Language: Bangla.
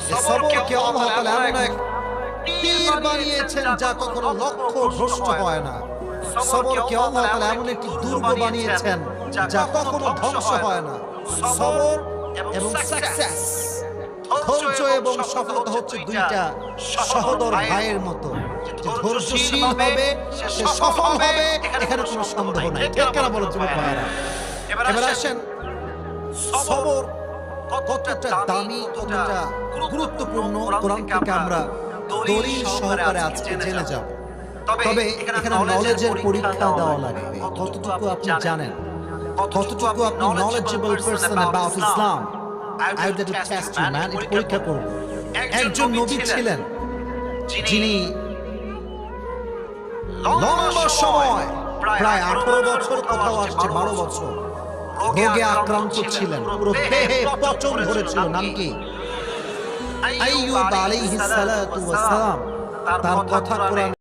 যে সবরকে আল্লাহ তাআলা এমন এক তীর বানিয়েছেন যা কখনো লক্ষ্য ভ্রষ্ট হয় না। সবরকে আল্লাহ তাআলা এমন একটি দুর্গ বানিয়েছেন যা কখনো ধ্বংস হয় না। সবর এবং সাকসেস, ধৈর্য এবং সফলতা হচ্ছে দুইটা সহোদর ভাইয়ের মতো। যে ধৈর্যশীল হবে সে সফল হবে, এখানে কোনো সন্দেহ নাই। ঠিক কেন বলো যুবক ভাইয়েরা? এবার আসেন, সবর কতটা দামি, কতটা গুরুত্বপূর্ণ কোরআন থেকে আমরা দলিল সহকারে আজকে জেনে যাব। তবে এখানে নলেজের পরীক্ষা দেওয়া লাগবে। কতটুকু আপনি জানেন, কতটুকু আপনি knowledgeable person about Islam. I would like to test you, man. এটা পরীক্ষা করব। একজন নবী ছিলেন যিনি লম্বা সময়, প্রায় 18 বছর, কোথাও আসছে 12 বছর রোগে আক্রান্ত ছিলেন, পুরো দেহে পচন ধরেছিল। নাম কি? আইয়ুব আলাইহিস সালাতু ওয়াস সালাম। তার কথা কোরআন